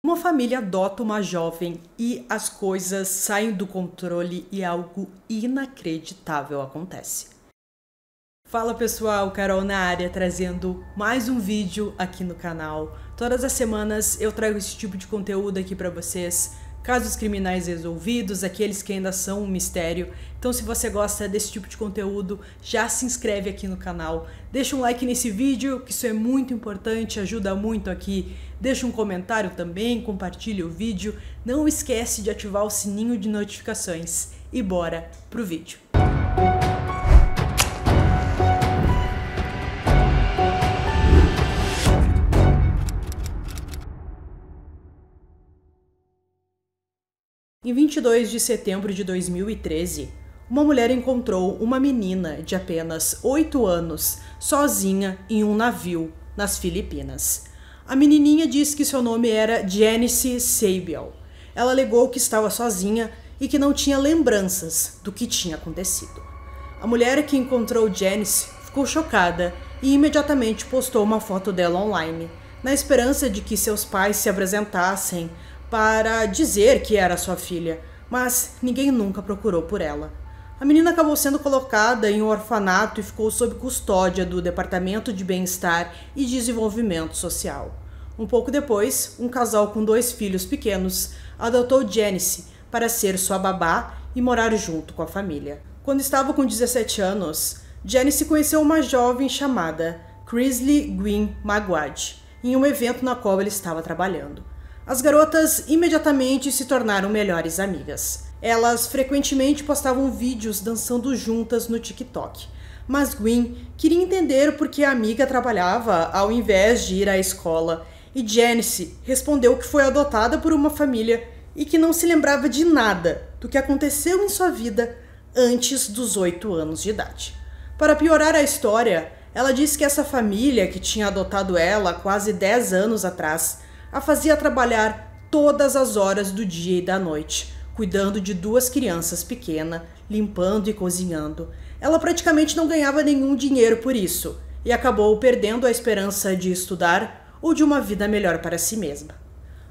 Uma família adota uma jovem e as coisas saem do controle e algo inacreditável acontece. Fala pessoal, Carol na área, trazendo mais um vídeo aqui no canal. Todas as semanas eu trago esse tipo de conteúdo aqui para vocês, casos criminais resolvidos, aqueles que ainda são um mistério. Então se você gosta desse tipo de conteúdo, já se inscreve aqui no canal, deixa um like nesse vídeo, que isso é muito importante, ajuda muito aqui. Deixa um comentário também, compartilha o vídeo, não esquece de ativar o sininho de notificações e bora pro vídeo. Em 22 de setembro de 2013, uma mulher encontrou uma menina de apenas 8 anos sozinha em um navio nas Filipinas. A menininha diz que seu nome era Janice Sabiel. Ela alegou que estava sozinha e que não tinha lembranças do que tinha acontecido. A mulher que encontrou Janice ficou chocada e imediatamente postou uma foto dela online, na esperança de que seus pais se apresentassem para dizer que era sua filha, mas ninguém nunca procurou por ela. A menina acabou sendo colocada em um orfanato e ficou sob custódia do Departamento de Bem-Estar e Desenvolvimento Social. Um pouco depois, um casal com 2 filhos pequenos adotou Janice para ser sua babá e morar junto com a família. Quando estava com 17 anos, Janice conheceu uma jovem chamada Chrisley Gwyn Maguad em um evento na qual ele estava trabalhando. As garotas imediatamente se tornaram melhores amigas. Elas frequentemente postavam vídeos dançando juntas no TikTok. Mas Gwyn queria entender por que a amiga trabalhava ao invés de ir à escola. E Janice respondeu que foi adotada por uma família e que não se lembrava de nada do que aconteceu em sua vida antes dos 8 anos de idade. Para piorar a história, ela disse que essa família que tinha adotado ela quase 10 anos atrás a fazia trabalhar todas as horas do dia e da noite, cuidando de 2 crianças pequenas, limpando e cozinhando. Ela praticamente não ganhava nenhum dinheiro por isso e acabou perdendo a esperança de estudar ou de uma vida melhor para si mesma.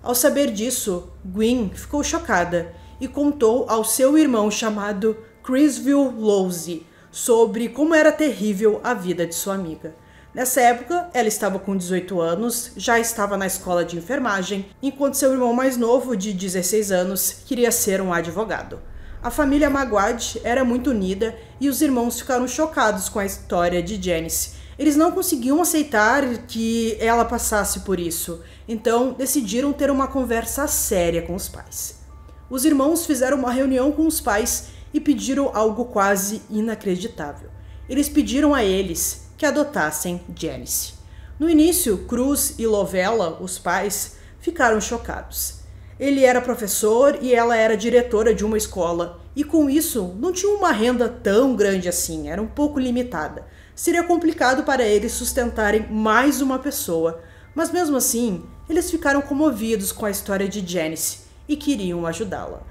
Ao saber disso, Gwyn ficou chocada e contou ao seu irmão chamado Chrisville Lowsey sobre como era terrível a vida de sua amiga. Nessa época, ela estava com 18 anos, já estava na escola de enfermagem, enquanto seu irmão mais novo, de 16 anos, queria ser um advogado. A família Maguad era muito unida e os irmãos ficaram chocados com a história de Janice. Eles não conseguiam aceitar que ela passasse por isso, então decidiram ter uma conversa séria com os pais. Os irmãos fizeram uma reunião com os pais e pediram algo quase inacreditável. Eles pediram a eles que adotassem Janice. No início, Cruz e Lovella, os pais, ficaram chocados. Ele era professor e ela era diretora de uma escola, e com isso não tinha uma renda tão grande assim, era um pouco limitada. Seria complicado para eles sustentarem mais uma pessoa, mas mesmo assim, eles ficaram comovidos com a história de Janice e queriam ajudá-la.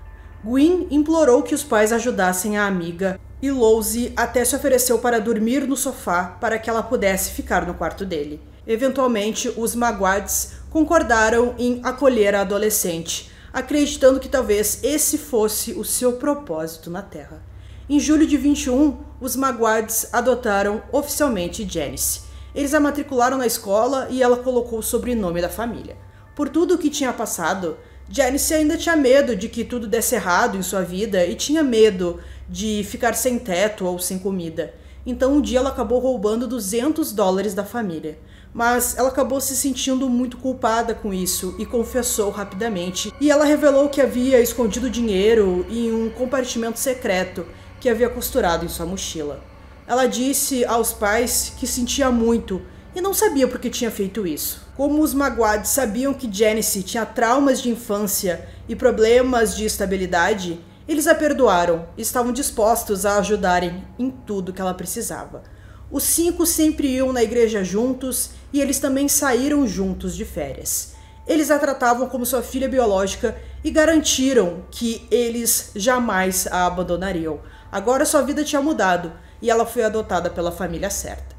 Gwyn implorou que os pais ajudassem a amiga e Lowsey até se ofereceu para dormir no sofá para que ela pudesse ficar no quarto dele. Eventualmente, os Maguads concordaram em acolher a adolescente, acreditando que talvez esse fosse o seu propósito na Terra. Em julho de 21, os Maguads adotaram oficialmente Janice. Eles a matricularam na escola e ela colocou o sobrenome da família. Por tudo o que tinha passado, Janice ainda tinha medo de que tudo desse errado em sua vida e tinha medo de ficar sem teto ou sem comida. Então um dia ela acabou roubando $200 da família. Mas ela acabou se sentindo muito culpada com isso e confessou rapidamente. E ela revelou que havia escondido dinheiro em um compartimento secreto que havia costurado em sua mochila. Ela disse aos pais que sentia muito e não sabia por que tinha feito isso. Como os Maguad sabiam que Janice tinha traumas de infância e problemas de estabilidade, eles a perdoaram e estavam dispostos a ajudarem em tudo que ela precisava. Os 5 sempre iam na igreja juntos e eles também saíram juntos de férias. Eles a tratavam como sua filha biológica e garantiram que eles jamais a abandonariam. Agora sua vida tinha mudado e ela foi adotada pela família certa.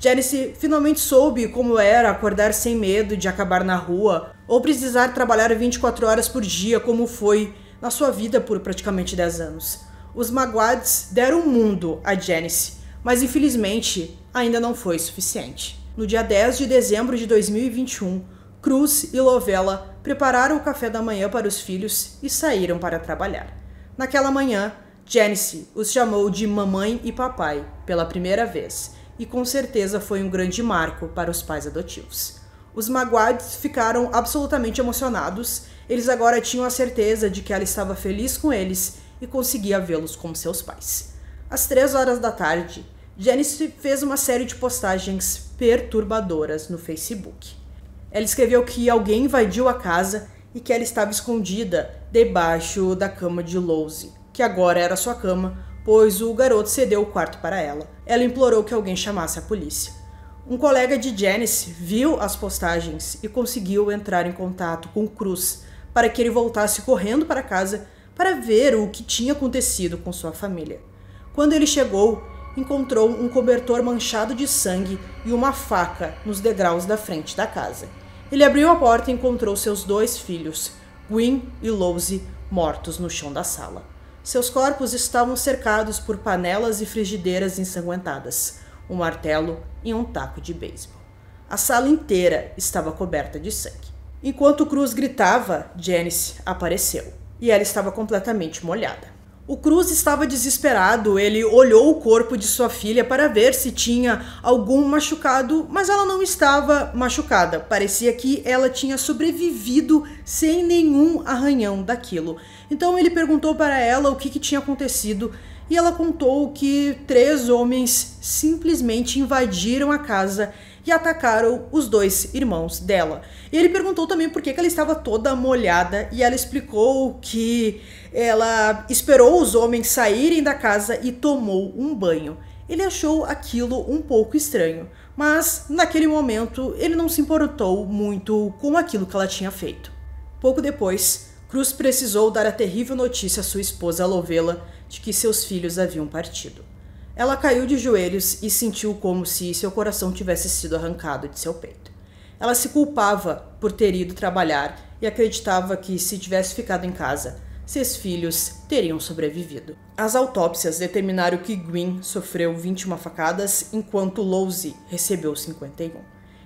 Janice finalmente soube como era acordar sem medo de acabar na rua ou precisar trabalhar 24 horas por dia, como foi na sua vida por praticamente 10 anos. Os Maguades deram o mundo a Janice, mas infelizmente ainda não foi suficiente. No dia 10 de dezembro de 2021, Cruz e Lovella prepararam o café da manhã para os filhos e saíram para trabalhar. Naquela manhã, Janice os chamou de mamãe e papai pela primeira vez, e com certeza foi um grande marco para os pais adotivos. Os Maguades ficaram absolutamente emocionados. Eles agora tinham a certeza de que ela estava feliz com eles e conseguia vê-los como seus pais. Às 3 horas da tarde, Janice fez uma série de postagens perturbadoras no Facebook. Ela escreveu que alguém invadiu a casa e que ela estava escondida debaixo da cama de Louise, que agora era sua cama, pois o garoto cedeu o quarto para ela. Ela implorou que alguém chamasse a polícia. Um colega de Janice viu as postagens e conseguiu entrar em contato com Cruz para que ele voltasse correndo para casa para ver o que tinha acontecido com sua família. Quando ele chegou, encontrou um cobertor manchado de sangue e uma faca nos degraus da frente da casa. Ele abriu a porta e encontrou seus 2 filhos, Gwyn e Louise, mortos no chão da sala. Seus corpos estavam cercados por panelas e frigideiras ensanguentadas, um martelo e um taco de beisebol. A sala inteira estava coberta de sangue. Enquanto Cruz gritava, Janice apareceu, e ela estava completamente molhada. O Cruz estava desesperado. Ele olhou o corpo de sua filha para ver se tinha algum machucado, mas ela não estava machucada. Parecia que ela tinha sobrevivido sem nenhum arranhão daquilo. Então ele perguntou para ela o que tinha acontecido e ela contou que 3 homens simplesmente invadiram a casa e atacaram os 2 irmãos dela. E ele perguntou também por que ela estava toda molhada e ela explicou que ela esperou os homens saírem da casa e tomou um banho. Ele achou aquilo um pouco estranho, mas naquele momento ele não se importou muito com aquilo que ela tinha feito. Pouco depois, Cruz precisou dar a terrível notícia à sua esposa Lovella de que seus filhos haviam partido. Ela caiu de joelhos e sentiu como se seu coração tivesse sido arrancado de seu peito. Ela se culpava por ter ido trabalhar e acreditava que, se tivesse ficado em casa, seus filhos teriam sobrevivido. As autópsias determinaram que Gwyn sofreu 21 facadas, enquanto Louise recebeu 51.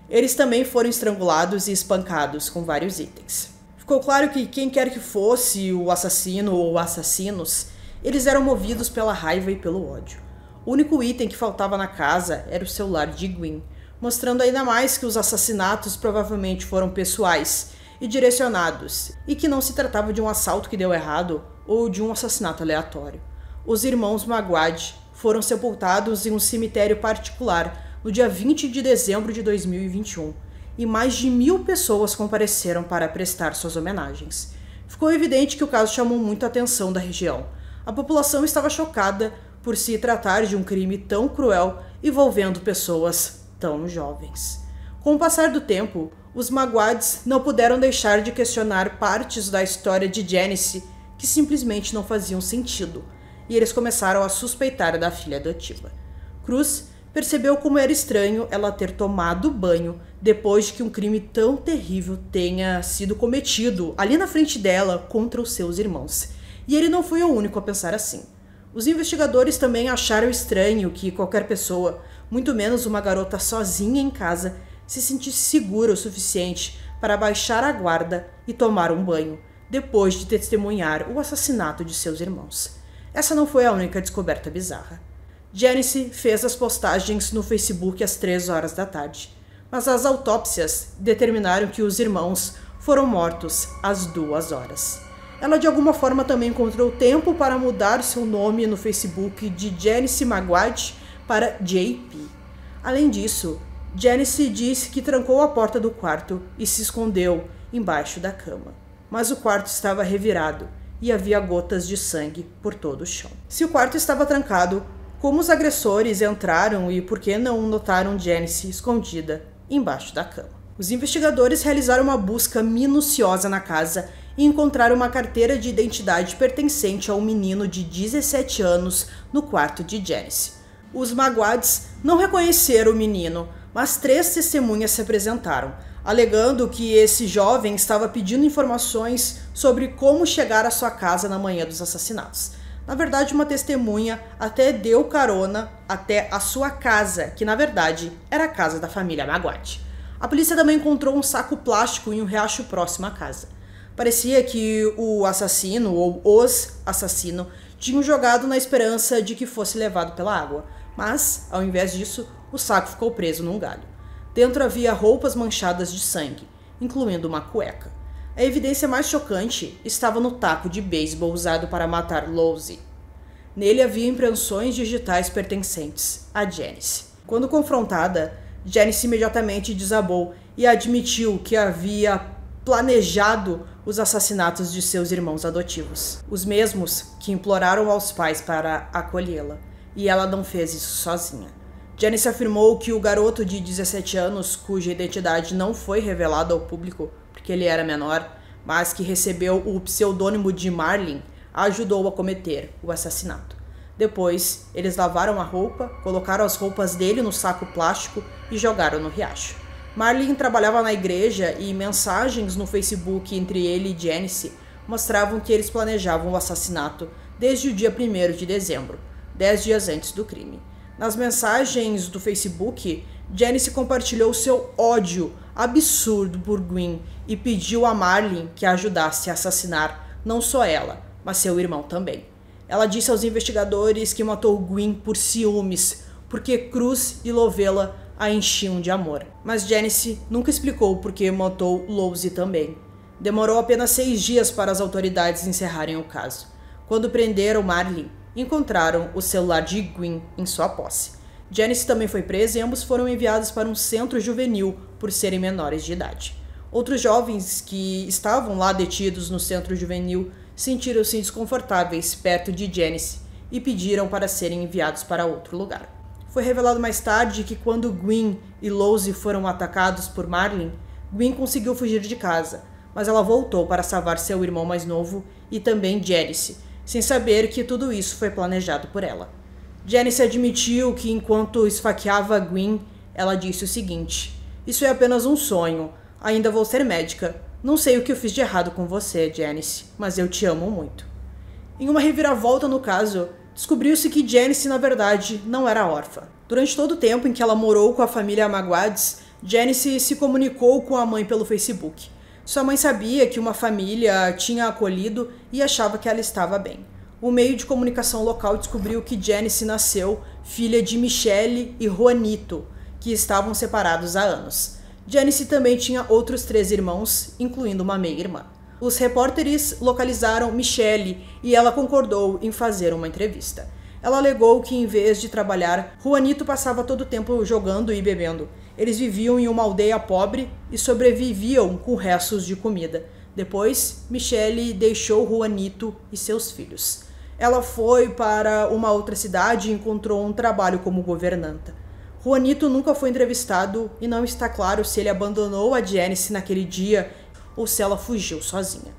Eles também foram estrangulados e espancados com vários itens. Ficou claro que quem quer que fosse o assassino ou assassinos, eles eram movidos pela raiva e pelo ódio. O único item que faltava na casa era o celular de Gwyn, mostrando ainda mais que os assassinatos provavelmente foram pessoais e direcionados, e que não se tratava de um assalto que deu errado ou de um assassinato aleatório. Os irmãos Maguade foram sepultados em um cemitério particular no dia 20 de dezembro de 2021, e mais de 1000 pessoas compareceram para prestar suas homenagens. Ficou evidente que o caso chamou muito a atenção da região. A população estava chocada por se tratar de um crime tão cruel envolvendo pessoas tão jovens. Com o passar do tempo, os Maguades não puderam deixar de questionar partes da história de Janice que simplesmente não faziam sentido, e eles começaram a suspeitar da filha adotiva. Cruz percebeu como era estranho ela ter tomado banho depois de que um crime tão terrível tenha sido cometido ali na frente dela contra os seus irmãos. E ele não foi o único a pensar assim. Os investigadores também acharam estranho que qualquer pessoa, muito menos uma garota sozinha em casa, se sentisse segura o suficiente para baixar a guarda e tomar um banho, depois de testemunhar o assassinato de seus irmãos. Essa não foi a única descoberta bizarra. Janice fez as postagens no Facebook às 3 horas da tarde, mas as autópsias determinaram que os irmãos foram mortos às 2 horas. Ela de alguma forma também encontrou tempo para mudar seu nome no Facebook de Janice Maguade para JP. Além disso, Janice disse que trancou a porta do quarto e se escondeu embaixo da cama. Mas o quarto estava revirado e havia gotas de sangue por todo o chão. Se o quarto estava trancado, como os agressores entraram e por que não notaram Janice escondida embaixo da cama? Os investigadores realizaram uma busca minuciosa na casa e encontraram uma carteira de identidade pertencente a um menino de 17 anos no quarto de Janice. Os Maguades não reconheceram o menino, mas 3 testemunhas se apresentaram. alegando que esse jovem estava pedindo informações sobre como chegar à sua casa na manhã dos assassinatos. Na verdade, uma testemunha até deu carona até a sua casa, que na verdade era a casa da família Magwad. A polícia também encontrou um saco plástico em um riacho próximo à casa. Parecia que o assassino ou os assassinos tinham jogado na esperança de que fosse levado pela água, mas, ao invés disso, o saco ficou preso num galho. Dentro havia roupas manchadas de sangue, incluindo uma cueca. A evidência mais chocante estava no taco de beisebol usado para matar Lowzy. Nele havia impressões digitais pertencentes a Janice. Quando confrontada, Janice imediatamente desabou e admitiu que havia planejado os assassinatos de seus irmãos adotivos, os mesmos que imploraram aos pais para acolhê-la, e ela não fez isso sozinha. Janice afirmou que o garoto de 17 anos, cuja identidade não foi revelada ao público porque ele era menor, mas que recebeu o pseudônimo de Marlin, ajudou a cometer o assassinato. Depois, eles lavaram a roupa, colocaram as roupas dele no saco plástico e jogaram no riacho. Marlin trabalhava na igreja e mensagens no Facebook entre ele e Janice mostravam que eles planejavam o assassinato desde o dia 1º de dezembro, 10 dias antes do crime. Nas mensagens do Facebook, Janice compartilhou seu ódio absurdo por Gwyn e pediu a Marlin que a ajudasse a assassinar não só ela, mas seu irmão também. Ela disse aos investigadores que matou Gwyn por ciúmes, porque Cruz e Lovella a enchiam de amor. Mas Janice nunca explicou por que matou Lowzy também. Demorou apenas 6 dias para as autoridades encerrarem o caso. Quando prenderam Marlin, encontraram o celular de Gwyn em sua posse. Janice também foi presa e ambos foram enviados para um centro juvenil por serem menores de idade. Outros jovens que estavam lá detidos no centro juvenil sentiram-se desconfortáveis perto de Janice e pediram para serem enviados para outro lugar. Foi revelado mais tarde que quando Gwyn e Lowzy foram atacados por Marlin, Gwyn conseguiu fugir de casa, mas ela voltou para salvar seu irmão mais novo e também Janice, sem saber que tudo isso foi planejado por ela. Janice admitiu que enquanto esfaqueava Gwyn, ela disse o seguinte: "Isso é apenas um sonho. Ainda vou ser médica. Não sei o que eu fiz de errado com você, Janice, mas eu te amo muito." Em uma reviravolta no caso, descobriu-se que Janice, na verdade, não era órfã. Durante todo o tempo em que ela morou com a família Magwads, Janice se comunicou com a mãe pelo Facebook. Sua mãe sabia que uma família tinha acolhido e achava que ela estava bem. O meio de comunicação local descobriu que Janice nasceu filha de Michelle e Juanito, que estavam separados há anos. Janice também tinha outros 3 irmãos, incluindo uma meia-irmã. Os repórteres localizaram Michelle e ela concordou em fazer uma entrevista. Ela alegou que, em vez de trabalhar, Juanito passava todo o tempo jogando e bebendo. Eles viviam em uma aldeia pobre e sobreviviam com restos de comida. Depois, Michelle deixou Juanito e seus filhos. Ela foi para uma outra cidade e encontrou um trabalho como governanta. Juanito nunca foi entrevistado e não está claro se ele abandonou a Janice naquele dia ou se ela fugiu sozinha.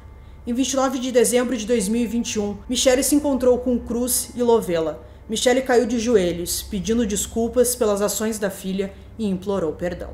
Em 29 de dezembro de 2021, Michelle se encontrou com Cruz e Lovella. Michelle caiu de joelhos, pedindo desculpas pelas ações da filha e implorou perdão.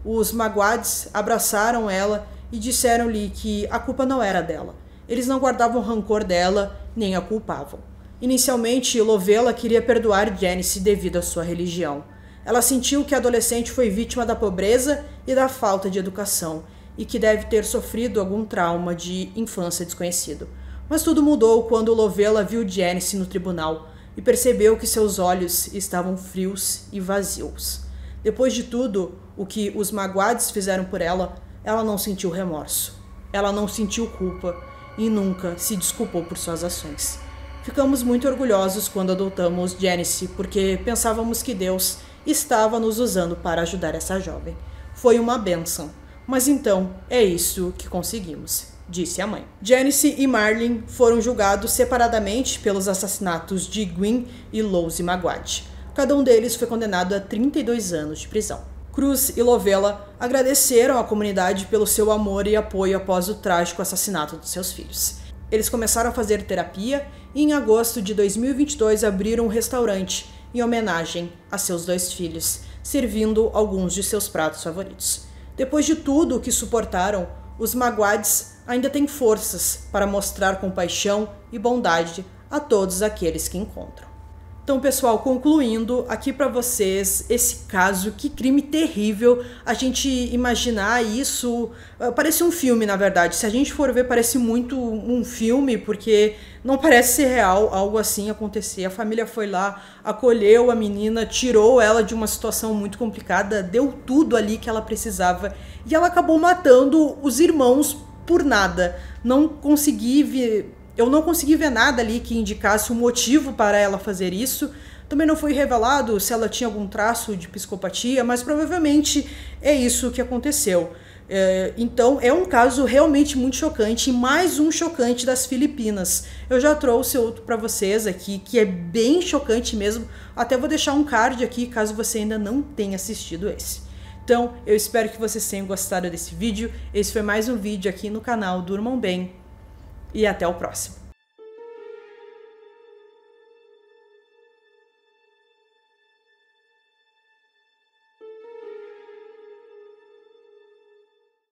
Os Magwads abraçaram ela e disseram-lhe que a culpa não era dela. Eles não guardavam rancor dela, nem a culpavam. Inicialmente, Lovella queria perdoar Janice devido à sua religião. Ela sentiu que a adolescente foi vítima da pobreza e da falta de educação, e que deve ter sofrido algum trauma de infância desconhecido. Mas tudo mudou quando Lovella viu Janice no tribunal e percebeu que seus olhos estavam frios e vazios. Depois de tudo o que os Magwads fizeram por ela, ela não sentiu remorso. Ela não sentiu culpa e nunca se desculpou por suas ações. Ficamos muito orgulhosos quando adotamos Janice, porque pensávamos que Deus estava nos usando para ajudar essa jovem. Foi uma bênção. Mas então, é isso que conseguimos, disse a mãe. Janice e Marlin foram julgados separadamente pelos assassinatos de Gwyn e Lowzy Magwad. Cada um deles foi condenado a 32 anos de prisão. Cruz e Lovella agradeceram à comunidade pelo seu amor e apoio após o trágico assassinato dos seus filhos. Eles começaram a fazer terapia e em agosto de 2022 abriram um restaurante em homenagem a seus 2 filhos, servindo alguns de seus pratos favoritos. Depois de tudo o que suportaram, os Maguads ainda têm forças para mostrar compaixão e bondade a todos aqueles que encontram. Então, pessoal, concluindo aqui para vocês esse caso, que crime terrível. A gente imaginar isso, parece um filme, na verdade. Se a gente for ver, parece muito um filme, porque não parece ser real algo assim acontecer. A família foi lá, acolheu a menina, tirou ela de uma situação muito complicada, deu tudo ali que ela precisava e ela acabou matando os irmãos por nada. Eu não consegui ver nada ali que indicasse um motivo para ela fazer isso. Também não foi revelado se ela tinha algum traço de psicopatia, mas provavelmente é isso que aconteceu. Então é um caso realmente muito chocante, e mais um chocante das Filipinas. Eu já trouxe outro para vocês aqui, que é bem chocante mesmo. Até vou deixar um card aqui, caso você ainda não tenha assistido esse. Então, eu espero que vocês tenham gostado desse vídeo. Esse foi mais um vídeo aqui no canal Durmam Bem. E até o próximo.